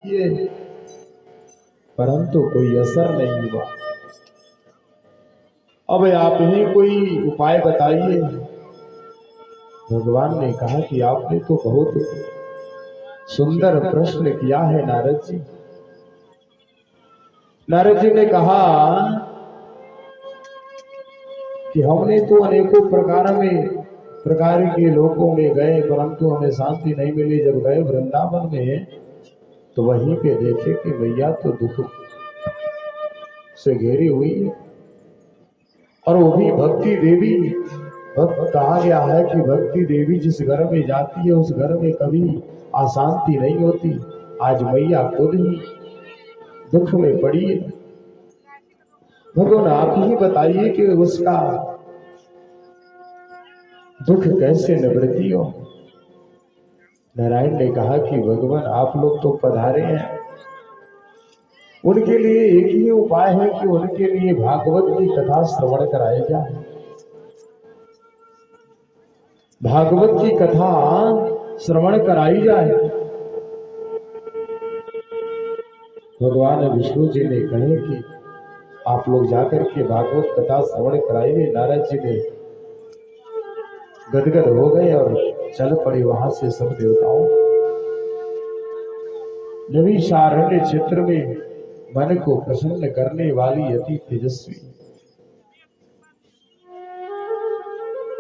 किए परंतु कोई असर नहीं हुआ। अब आप ही कोई उपाय बताइए। भगवान ने कहा कि आपने तो बहुत सुंदर प्रश्न किया है नारद जी। नारद जी ने कहा कि हमने तो अनेकों प्रकार के लोकों में गए परंतु हमें शांति नहीं मिली। जब गए वृंदावन में तो वहीं पे देखे कि मैया तो दुख से घेरी हुई है और वो भी भक्ति देवी। कहा गया है कि भक्ति देवी जिस घर में जाती है उस घर में कभी अशांति नहीं होती। आज मैया खुद ही दुख में पड़ी है। भगवान आप ही बताइए कि उसका दुख कैसे निवृत्ति हो। नारायण ने कहा कि भगवान आप लोग तो पधारे हैं, उनके लिए एक ही उपाय है कि उनके लिए भागवत की कथा श्रवण कराई जाए। भागवत की कथा श्रवण कराई जाए। भगवान विष्णु जी ने कहे कि आप लोग जाकर के भागवत कथा श्रवण कराइए। नारद जी ने गदगद हो गए और चल पड़े वहां से सब देवताओं। नैमिषारण्य क्षेत्र में मन को प्रसन्न करने वाली अति तेजस्वी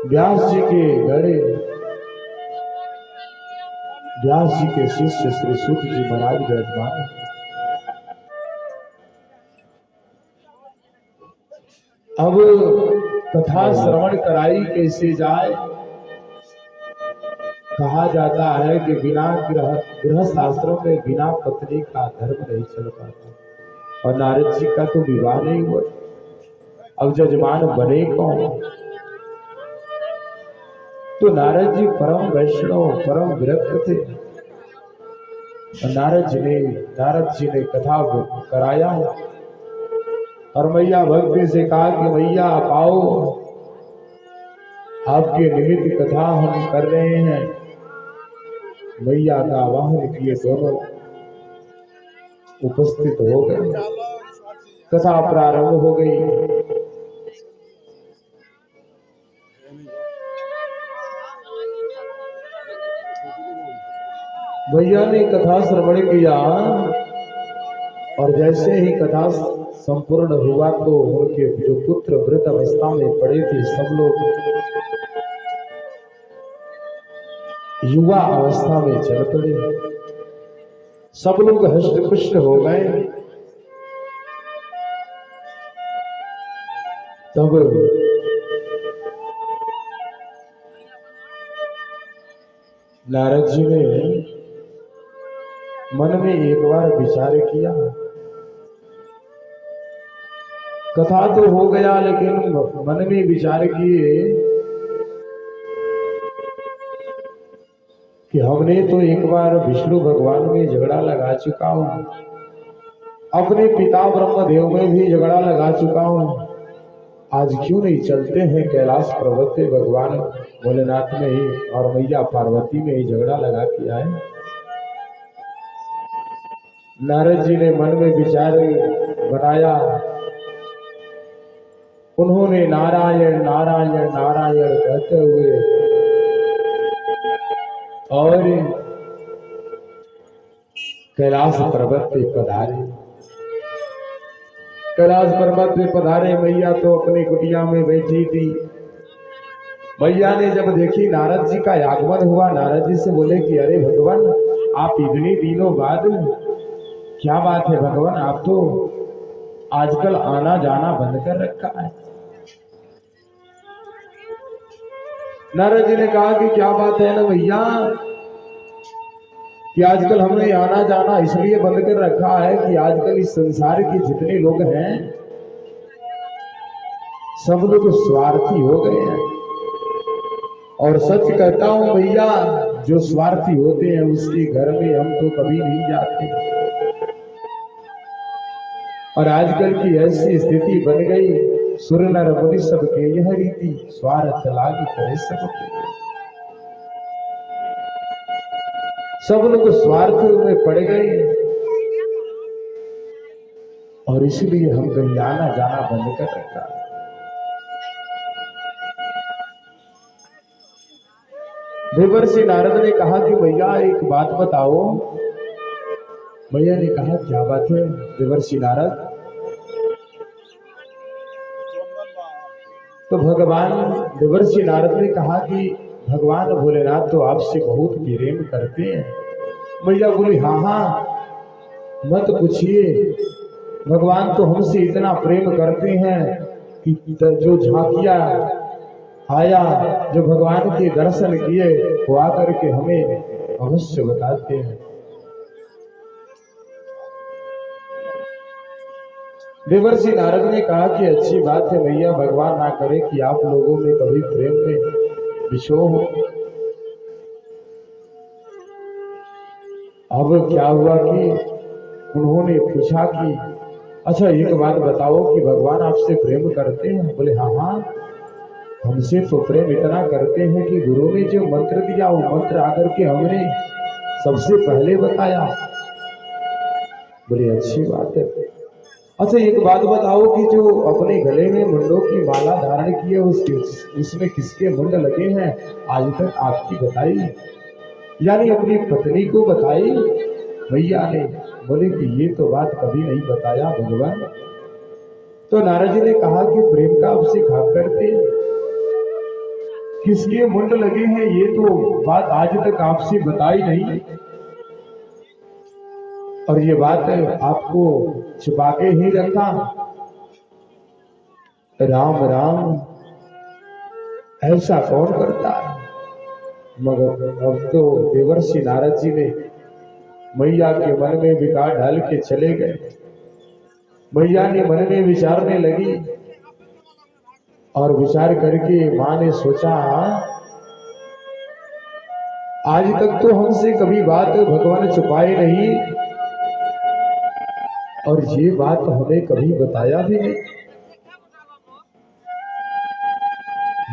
व्यास जी के गढ़े व्यास जी के शिष्य श्री सूत जी महाराज विराजमान। अब कथा श्रवण कराई कैसे जाए। कहा जाता है कि बिना गृहस्थ आश्रम में बिना पत्नी का धर्म नहीं चल पाता और नारद जी का तो विवाह नहीं हुआ। अब जजमान बने कौन। तो नारद जी परम वैष्णव परम विरक्त थे। नारद जी ने कथा कराया और मैया भक्ति से कहा कि मैया आप आओ, आपके निमित्त कथा हम कर रहे हैं। मैया का आवाहन किए दोनों उपस्थित हो गए। कथा प्रारंभ हो गई। भैया ने कथा श्रवण किया और जैसे ही कथा संपूर्ण हुआ तो उनके जो पुत्र वृद्ध अवस्था में पड़े थे सब लोग युवा अवस्था में चल पड़े। सब लोग हष्ट पुष्ट हो गए। तब नारद जी ने मन में एक बार विचार किया। कथा तो हो गया लेकिन मन में विचार किए कि हमने तो एक बार विष्णु भगवान में झगड़ा लगा चुका हूं, अपने पिता ब्रह्मदेव में भी झगड़ा लगा चुका हूं। आज क्यों नहीं चलते हैं कैलाश पर्वत पे भगवान भोलेनाथ में ही और मैया पार्वती में ही झगड़ा लगा के आए। नारद जी ने मन में विचार बनाया। उन्होंने नारायण नारायण नारायण कहते हुए और कैलाश पर्वत पे पधारे। कैलाश पर्वत पे पधारे। मैया तो अपनी कुटिया में बैठी थी। मैया ने जब देखी नारद जी का आगमन हुआ, नारद जी से बोले कि अरे भगवान आप इतने दिनों बाद, क्या बात है भगवान, आप तो आजकल आना जाना बंद कर रखा है। नारद जी ने कहा कि क्या बात है ना भैया कि आजकल हमने आना जाना इसलिए बंद कर रखा है कि आजकल इस संसार के जितने लोग हैं सब लोग स्वार्थी हो गए हैं। और सच कहता हूं भैया, जो स्वार्थी होते हैं उसके घर में हम तो कभी नहीं जाते। और आजकल की ऐसी स्थिति बन गई, सुर नर मुनि सबके यह रीति, स्वार्थ लागी करे सबके। सब लोग स्वार्थ में पड़ गए। और इसलिए हम कहीं आना जाना बंद कर रखा। देवर्षि नारद ने कहा कि भैया एक बात बताओ। भैया ने कहा क्या बात है देवर्षि नारद? तो भगवान देवर्षि नारद ने कहा कि भगवान भोलेनाथ तो आपसे बहुत प्रेम करते हैं। भैया बोली हाँ हाँ मत पूछिए, भगवान तो हमसे इतना प्रेम करते हैं कि जो झांकिया आया, जो भगवान के दर्शन किए वो आकर के हमें अवश्य बताते हैं। देवर्षि नारद ने कहा कि अच्छी बात है भैया, भगवान ना करे कि आप लोगों में कभी प्रेम में विषोह हो। अब क्या हुआ कि उन्होंने पूछा कि अच्छा एक बात बताओ कि भगवान आपसे प्रेम करते हैं? बोले हाँ हाँ हमसे तो प्रेम इतना करते हैं कि गुरु ने जो मंत्र दिया वो मंत्र आकर के हमने सबसे पहले बताया। बोले अच्छी बात है। अच्छा एक बात बताओ कि जो अपने गले में मुंडों की माला धारण की है उसमें किसके मुंड लगे हैं आज तक आपकी बताई, यानी अपनी पत्नी को बताई? भैया ने बोले कि ये तो बात कभी नहीं बताया भगवान। तो नारद जी ने कहा कि प्रेम का आपसे खा करते किसके मुंड लगे हैं ये तो बात आज तक आपसे बताई नहीं, और ये बात आपको छुपा के ही रखा। राम राम ऐसा कौन करता है? मगर अब तो देवर्षि नारद जी ने मैया के मन में विकार डाल के चले गए। मैया ने मन में विचारने लगी और विचार करके मां ने सोचा आज तक तो हमसे कभी बात भगवान छुपाए नहीं और ये बात हमें कभी बताया भी नहीं।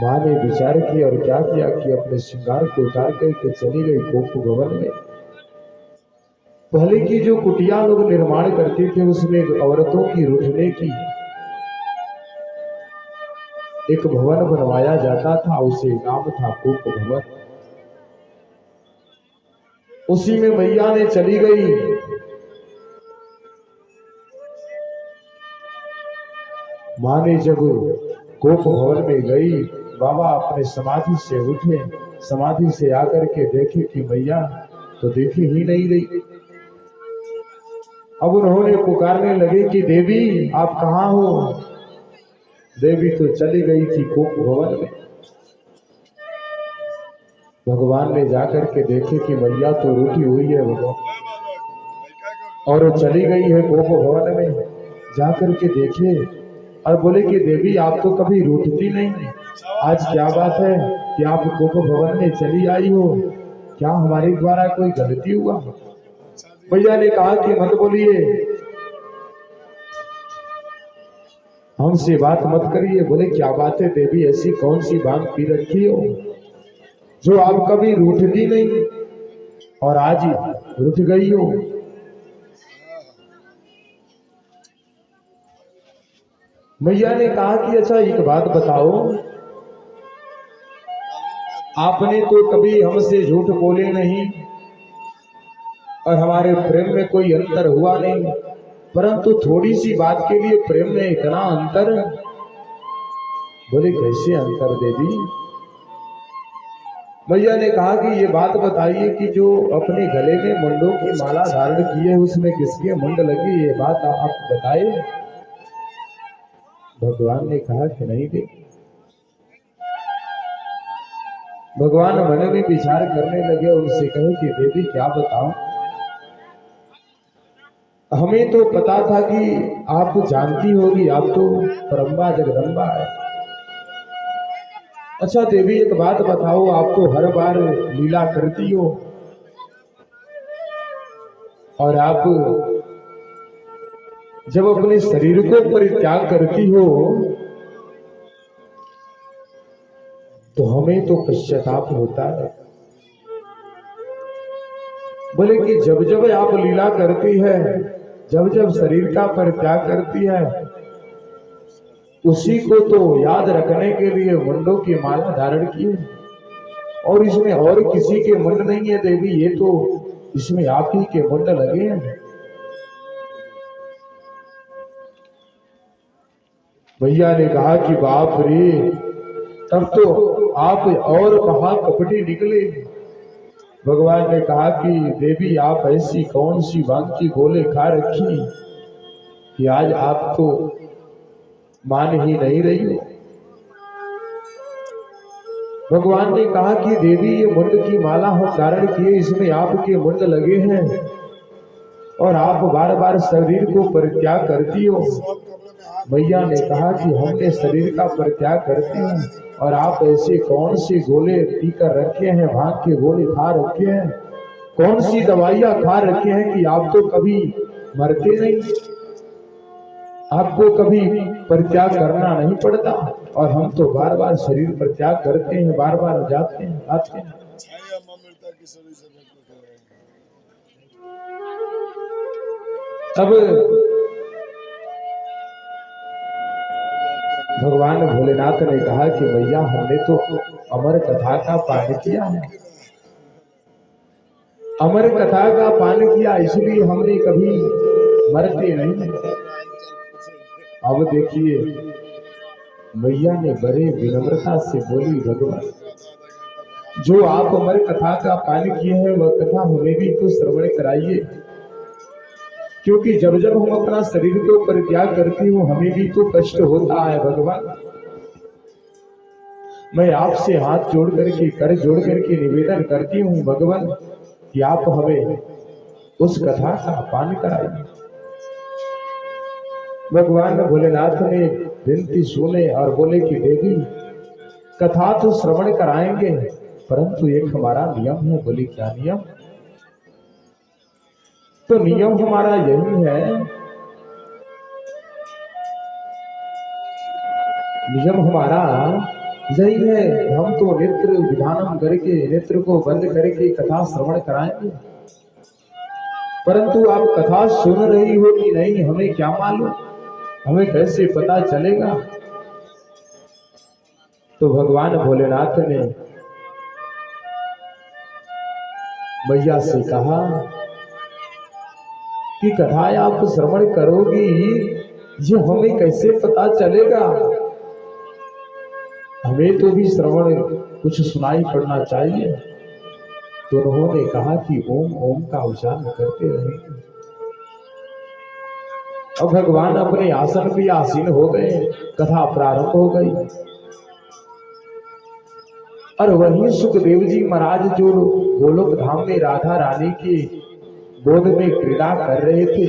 मां ने विचार किया और क्या किया कि अपने श्रृंगार को उतार करके चली गई गोप भवन में। पहले की जो कुटिया लोग निर्माण करते थे उसमें औरतों की रुठने की एक भवन बनवाया जाता था, उसे नाम था गोप भवन। उसी में मैया ने चली गई। मां ने जब गोप भवन में गई, बाबा अपने समाधि से उठे, समाधि से आकर के देखे कि मैया तो देखी ही नहीं रही। अब उन्होंने पुकारने लगे कि देवी आप कहाँ हो? देवी तो चली गई थी गोप भवन में। भगवान ने जाकर के देखे कि मैया तो रूठी हुई है और चली गई है गोप भवन में। जाकर के देखे और बोले कि देवी आप तो कभी रूठती नहीं, आज क्या बात है कि आप गोप भवन में चली आई हो? क्या हमारे द्वारा कोई गलती हुआ? भैया ने कहा कि मत बोलिए, हमसे बात मत करिए। बोले क्या बात है देवी, ऐसी कौन सी बात पी रखी हो जो आप कभी रूठती नहीं और आज ही रूठ गई हो? मैया ने कहा कि अच्छा एक बात बताओ, आपने तो कभी हमसे झूठ बोले नहीं और हमारे प्रेम में कोई अंतर हुआ नहीं, परंतु थोड़ी सी बात के लिए प्रेम में इतना अंतर? बोले कैसे अंतर देवी? मैया ने कहा कि ये बात बताइए कि जो अपने गले में मुंडों की माला धारण की है उसमें किसके मुंड लगी, ये बात आप बताइए। भगवान ने कहा कि नहीं देवी। भगवान मन में विचार करने लगे, उनसे कहे कि देवी क्या बताऊं, हमें तो पता था कि आप जानती होगी, आप तो परम्बा जगदम्बा है। अच्छा देवी एक बात बताओ, आप तो हर बार लीला करती हो और आप जब अपने शरीर को परित्याग करती हो तो हमें तो पश्चाताप होता है। बोले कि जब जब आप लीला करती है जब जब शरीर का परित्याग करती है उसी को तो याद रखने के लिए मुंडों की माला धारण की है। और इसमें और किसी के मुंड नहीं है देवी, ये तो इसमें आप ही के मुंड लगे हैं। भैया ने कहा कि बाप रे, तब तो आप और महाकपटी निकले। भगवान ने कहा कि देवी आप ऐसी कौन सी भांग की गोले खा रखी कि आज आप तो मान ही नहीं रही हो। भगवान ने कहा कि देवी ये मुंड की माला हम धारण किए, इसमें आपके मुंड लगे हैं और आप बार बार शरीर को परित्याग करती हो। भैया ने कहा कि हमने शरीर का परित्याग करते हैं और आप ऐसे कौन से गोले पीकर रखे हैं, भांग के गोले खा रखे हैं, कौन सी दवाइयां खा रखे हैं कि आप तो कभी मरते नहीं, आपको कभी परित्याग करना नहीं पड़ता और हम तो बार बार शरीर परित्याग करते हैं, बार बार जाते हैं आते हैं। अब भगवान भोलेनाथ ने कहा कि भैया हमने तो अमर कथा का पान किया है, अमर कथा का पान किया, इसलिए हमने कभी मरते नहीं। अब देखिए भैया ने बड़े विनम्रता से बोली, भगवान जो आप अमर कथा का पान किए हैं वह कथा हमें भी तो श्रवण कराइए, क्योंकि जब जब हम अपना शरीर को परित्याग करती हूँ हमें भी तो कष्ट होता है। भगवान मैं आपसे हाथ जोड़ करके कर जोड़ करके निवेदन करती हूँ भगवान कि आप हमें उस कथा का पान कराइए। भगवान भोलेनाथ ने विनती सुने और बोले कि देवी कथा तो श्रवण कराएंगे, परंतु एक हमारा नियम है। बोली क्या नियम? तो नियम हमारा यही है, नियम हमारा यही है, हम तो नेत्र विधानम करके नेत्र को बंद करके कथा श्रवण कराएंगे, परंतु आप कथा सुन रही हो कि नहीं हमें क्या मालूम, हमें कैसे पता चलेगा। तो भगवान भोलेनाथ ने मैया से कहा कि कथा आप श्रवण करोगी ये हमें कैसे पता चलेगा, हमें तो भी श्रवण कुछ सुनाई पड़ना चाहिए। तो उन्होंने कहा कि ओम ओम का उच्चारण करते रहेंगे। अब भगवान अपने आसन पे आसीन हो गए, कथा प्रारंभ हो गई और वहीं सुखदेव जी महाराज जो गोलोक धाम में राधा रानी की गोद में क्रीड़ा कर रहे थे,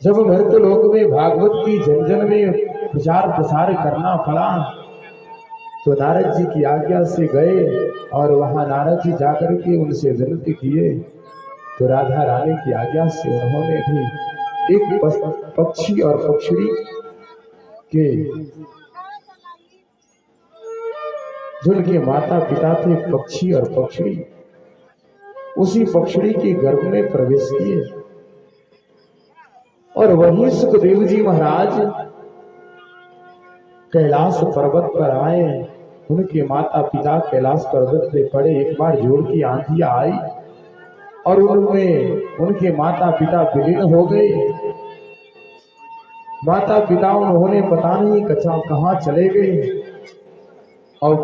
जब मृतलोक में भागवत की जन में प्रचार प्रसार करना पड़ा तो नारद जी की आज्ञा से गए और वहां नारद जी जाकर के उनसे विनती किए। तो राधा रानी की आज्ञा से उन्होंने भी एक पक्षी और पक्षड़ी के जिनके माता पिता थे पक्षी और पक्षड़ी, उसी पक्षड़ी के गर्भ में प्रवेश किए और वहीं सुखदेव जी महाराज कैलाश पर्वत पर आए। उनके माता पिता कैलाश पर्वत पे पड़े, एक बार जोर की आंधियां आई और उनमें उनके माता पिता विलीन हो गए। माता पिता उन्होंने पता नहीं कहाँ चले गए और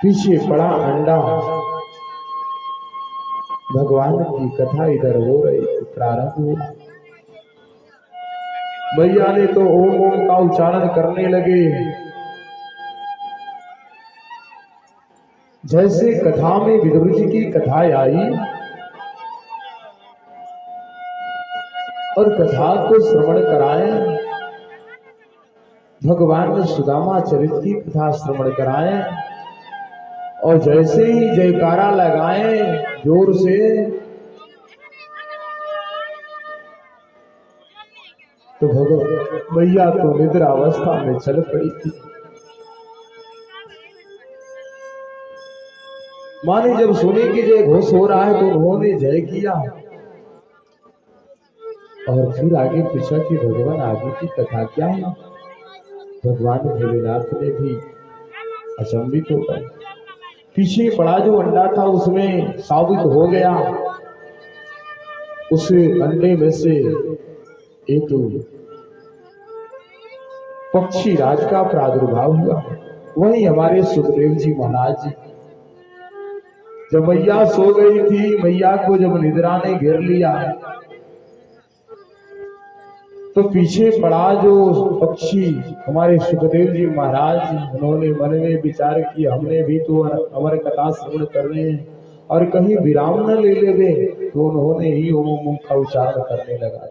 पीछे पड़ा अंडा। भगवान की कथा इधर हो रही थी, प्रारंभ हुआ। भैया ने तो ओम ओम का उच्चारण करने लगे। जैसे कथा में विदुर जी की कथा आई और कथा को श्रवण कराए, भगवान ने सुदामा चरित की कथा श्रवण कराए और जैसे ही जयकारा लगाए जोर से, तो भैया तो निद्रा अवस्था में चल पड़ी थी। माने जब सुने कि जय घोष हो रहा है तो उन्होंने जय किया और फिर आगे पूछा कि भगवान आगे की कथा क्या है। भगवान भोलेनाथ ने भी अचंभित हो गए। पीछे पड़ा जो अंडा था उसमें साबित हो गया, उस अंडे में से एक पक्षी राज का प्रादुर्भाव हुआ। वही हमारे सुखदेव जी महाराज जी, जब मैया सो गई थी, मैया को जब निद्रा ने घेर लिया तो पीछे पड़ा जो पक्षी हमारे सुखदेव जी महाराज, उन्होंने मन में विचार किया हमने भी तो अमर कथा श्रवण करने हैं और कहीं विराम न ले लेवे, तो उन्होंने ही ओम का उच्चारण करने लगा।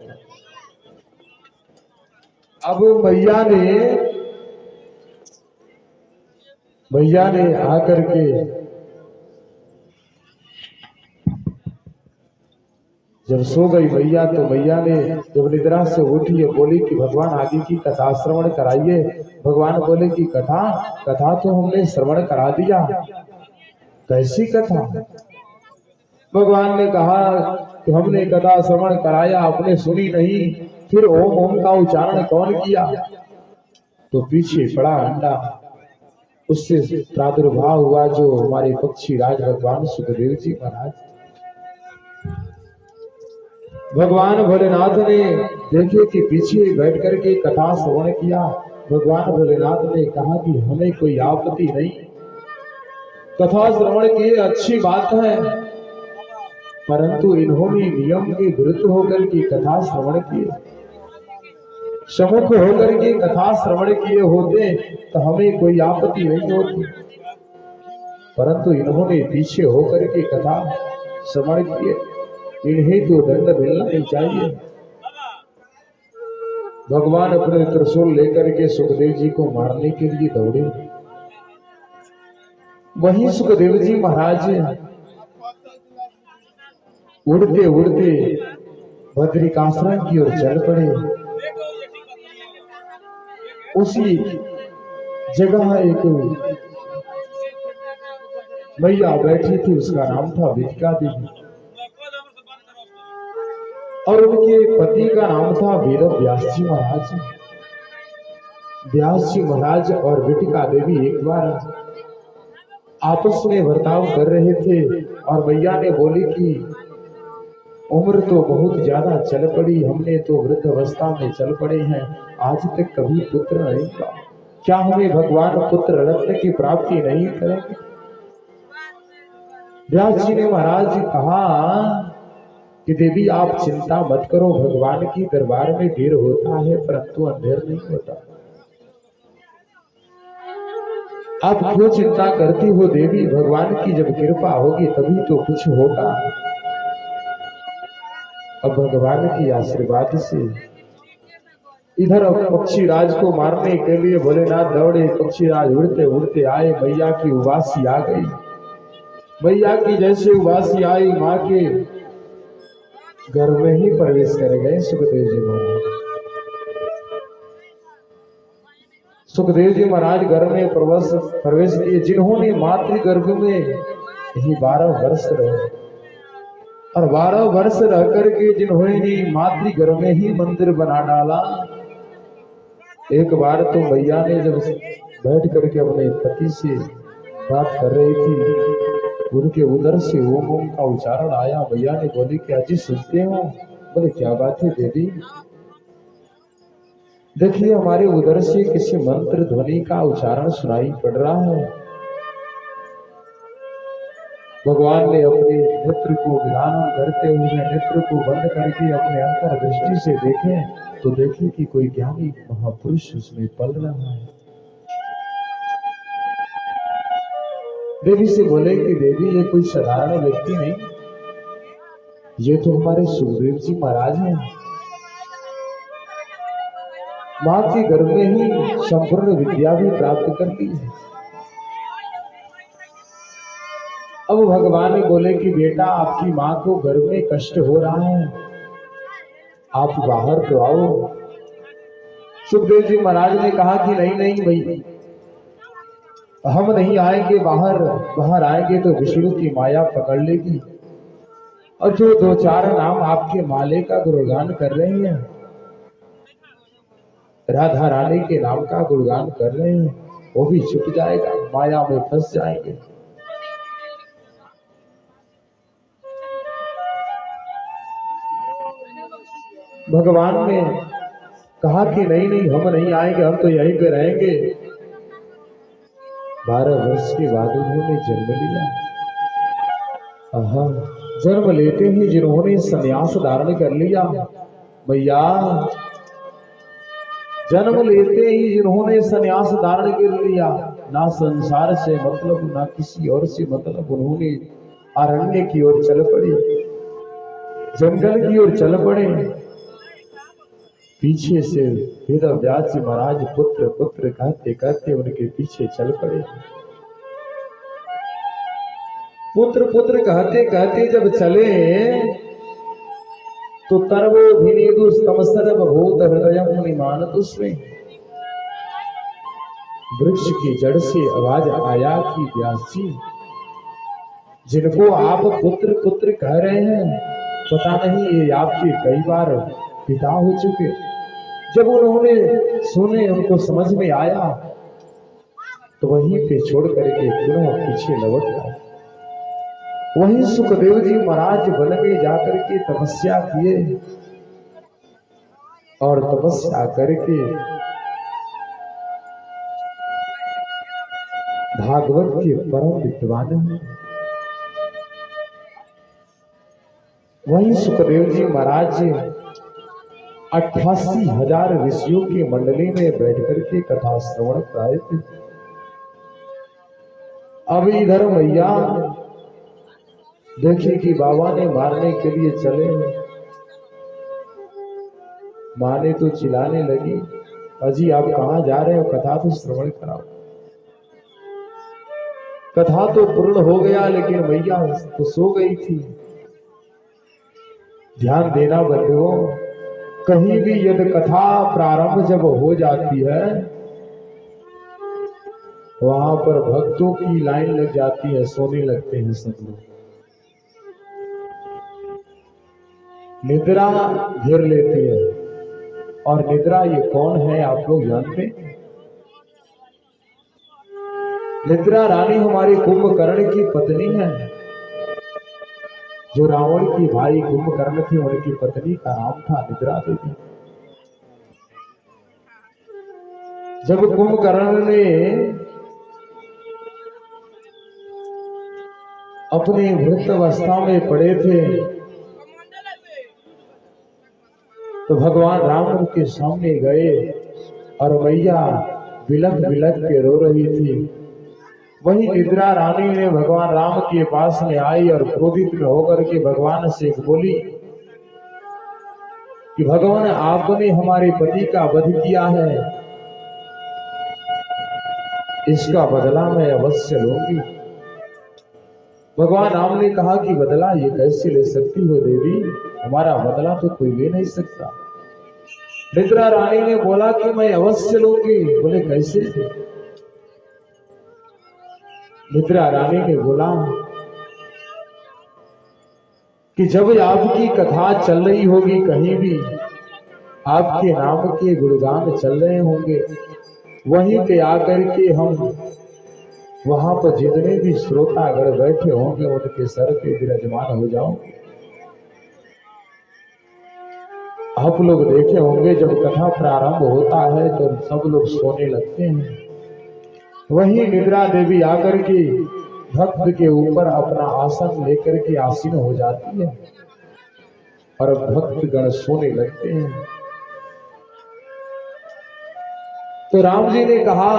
अब भैया ने आकर के जब सो गई भैया, तो भैया ने जब निद्रा से उठी बोली कि भगवान आगे की कथा श्रवण कराइए। भगवान बोले कि कथा तो हमने श्रवण करा दिया। कैसी कथा? भगवान ने कहा कि हमने कथा श्रवण कराया, आपने सुनी नहीं, फिर ओम ओम का उच्चारण कौन किया? तो पीछे पड़ा अंडा, उससे प्रादुर्भाव हुआ जो हमारे पक्षी राज भगवान सुखदेव जी महाराज। भगवान भोलेनाथ ने देखे कि पीछे बैठ करके कथा श्रवण किया। भगवान भोलेनाथ ने कहा कि हमें कोई आपत्ति नहीं, कथा श्रवण की अच्छी बात है, परंतु इन्होंने नियम के विरुद्ध होकर के कथा श्रवण किए। सम्मुख होकर के कथा श्रवण किए होते तो हमें कोई आपत्ति नहीं होती, परंतु इन्होंने पीछे होकर के कथा श्रवण किए, इन्हें तो दंड मिलना नहीं चाहिए। भगवान अपने त्रिशूल लेकर के सुखदेव जी को मारने के लिए दौड़े। वही सुखदेव जी महाराज उड़ते उड़ते बद्रिकाश्रम की ओर चल पड़े। उसी जगह एक मैया बैठी थी, उसका नाम था विधिका देवी और उनके पति का नाम था वीर व्यास जी महाराज। व्यास जी महाराज और विधिका देवी एक बार आपस में बर्ताव कर रहे थे और मैया ने बोली कि उम्र तो बहुत ज्यादा चल पड़ी, हमने तो वृद्ध अवस्था में चल पड़े हैं, आज तक कभी पुत्र नहीं हुआ, क्या हमें भगवान पुत्र रत्न की प्राप्ति नहीं करेंगे? व्यास जी ने महाराज जी कहा कि देवी आप चिंता मत करो, भगवान की दरबार में देर होता है परंतु अंधेर नहीं होता। आप क्यों चिंता करती हो देवी, भगवान की जब कृपा होगी तभी तो कुछ होगा। अब भगवान की आशीर्वाद से इधर पक्षी राज को मारने के लिए भोलेनाथ दौड़े। पक्षी राज उड़ते उड़ते आए, मैया की उबासी आ गई। मैया की जैसे उबासी आई, माँ के घर में ही प्रवेश कर गए सुखदेव जी महाराज। सुखदेव जी महाराज घर में प्रवेश किए, जिन्होंने मातृ गर्भ में ही 12 वर्ष रहे और 12 वर्ष रह करके जिन्होंने मातृ गर्भ में ही मंदिर बना डाला। एक बार तो मैया ने जब बैठ करके अपने पति से बात कर रही थी, उनके उदर से ओम ओम का उच्चारण आया। मैया ने बोली कि अजी सुनते हो? बोले क्या बात है देवी? देखिए हमारे उदर से किसी मंत्र ध्वनि का उच्चारण सुनाई पड़ रहा है। भगवान ने अपने नेत्र को विधान करते हुए नेत्र को बंद करके अपने अंतर दृष्टि से देखे तो देखे कि कोई ज्ञानी महापुरुष उसमें पल रहा है। देवी से बोले कि देवी ये कोई साधारण व्यक्ति नहीं, ये तो हमारे सुखदेव जी महाराज हैं। माँ के गर्भ में ही संपूर्ण विद्या भी प्राप्त कर ली है। अब भगवान ने बोले कि बेटा आपकी माँ को गर्भ में कष्ट हो रहा है, आप बाहर तो आओ। सुखदेव जी महाराज ने कहा कि नहीं नहीं भाई, हम नहीं आएंगे बाहर, बाहर आएंगे तो विष्णु की माया पकड़ लेगी। और जो दो चार नाम आपके माले का गुणगान कर रहे हैं, राधा रानी के नाम का गुणगान कर रहे हैं, वो भी छुट जाएगा, माया में फंस जाएंगे। भगवान ने कहा कि नहीं नहीं, हम नहीं आएंगे, हम तो यहीं पे रहेंगे। 12 वर्ष के बाद उन्होंने जन्म लिया। जन्म लेते ही जिन्होंने संन्यास धारण कर लिया, भैया जन्म लेते ही जिन्होंने संन्यास धारण कर लिया, ना संसार से मतलब ना किसी और से मतलब, उन्होंने अरण्य की ओर चल पड़े, जंगल की ओर चल पड़े। पीछे से वेद व्यास जी महाराज पुत्र पुत्र कहते कहते उनके पीछे चल पड़े। पुत्र पुत्र कहते कहते जब चले तो तरवो भिनेदु स्तमसर्व भूत हृदय मुनिमान दुष्मे। वृक्ष की जड़ से आवाज आया कि व्यास जी, जिनको आप पुत्र पुत्र कह रहे हैं, पता नहीं ये आपके कई बार पिता हो चुके। जब उन्होंने सुने, उनको समझ में आया, तो वहीं पे छोड़ करके पुनः पीछे लौट गए। वहीं सुखदेव जी महाराज वन में जाकर के तपस्या किए और तपस्या करके भागवत के परम विद्वान हैं। वहीं सुखदेव जी महाराज 88,000 ऋषियों की मंडली में बैठ करके कथा श्रवण कराए थे। अब इधर मैया देखिए कि बाबा ने मारने के लिए चले, माँ ने तो चिल्लाने लगी, अजी आप कहां जा रहे हो, कथा तो श्रवण कराओ। कथा तो पूर्ण हो गया, लेकिन मैया तो सो गई थी। ध्यान देना बंधुओं, कहीं भी यदि कथा प्रारंभ जब हो जाती है, वहां पर भक्तों की लाइन लग जाती है, सोने लगते हैं सब लोग, निद्रा घेर लेती है। और निद्रा ये कौन है आप लोग जानते हैं? निद्रा रानी हमारी कुंभकर्ण की पत्नी है। जो रावण की भाई कुंभकर्ण थे, उनकी पत्नी का नाम था निद्रा देवी। जब कुंभकर्ण ने अपने वृद्ध अवस्था में पड़े थे, तो भगवान राम उनके सामने गए और मैया बिलख बिलख के रो रही थी। वही निद्रा रानी ने भगवान राम के पास में आई और क्रोधित में होकर के भगवान से बोली कि भगवान आपने हमारे पति का वध किया है, इसका बदला मैं अवश्य लूंगी। भगवान राम ने कहा कि बदला ये कैसे ले सकती हो देवी, हमारा बदला तो कोई ले नहीं सकता। निद्रा रानी ने बोला कि मैं अवश्य लूंगी। बोले कैसे? निद्रा रानी ने बोला कि जब आपकी कथा चल रही होगी, कहीं भी आपके नाम के गुणगान चल रहे होंगे, वहीं पे आकर के हम वहां पर जितने भी श्रोतागण बैठे होंगे उनके सर पे विराजमान हो जाओगे। आप लोग देखे होंगे जब कथा प्रारंभ होता है तो सब लोग सोने लगते हैं। वहीं निद्रा देवी आकर के भक्त के ऊपर अपना आसन लेकर के आसीन हो जाती है और भक्तगण सोने लगते हैं। तो राम जी ने कहा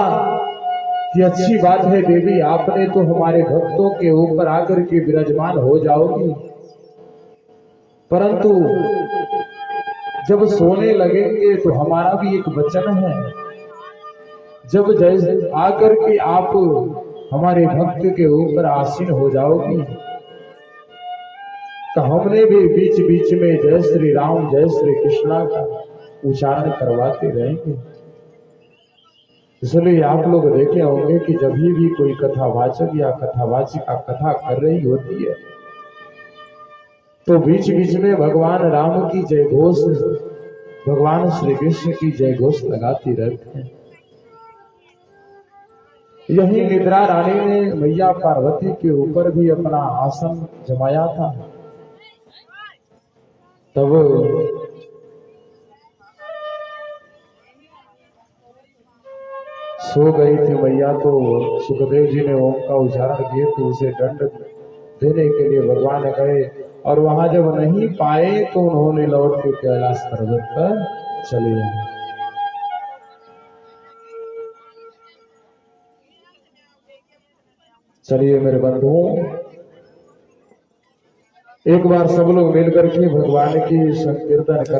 कि अच्छी बात है देवी, आपने तो हमारे भक्तों के ऊपर आकर के विराजमान हो जाओगी, परंतु जब सोने लगेंगे तो हमारा भी एक वचन है, जब जैसे आकर के आप हमारे भक्त के ऊपर आसीन हो जाओगी तो हमने भी बीच बीच में जय श्री राम जय श्री कृष्णा का उच्चारण करवाते रहेंगे। इसलिए आप लोग देखे होंगे कि जब भी कोई कथावाचक या कथावाचिका कथा कर रही होती है तो बीच बीच में भगवान राम की जय घोष, भगवान श्री कृष्ण की जय घोष लगाती रहते हैं। यही निद्रा रानी ने मैया पार्वती के ऊपर भी अपना आसन जमाया था। तब सो गई थी मैया, तो सुखदेव जी ने ओम का उच्चारण किए तो उसे दंड देने के लिए भगवान गए, और वहां जब नहीं पाए तो उन्होंने लौट के कैलाश पर्वत पर चले आए। चलिए मेरे बंधुओं, एक बार सब लोग मिलकर के भगवान की संकीर्तन करें।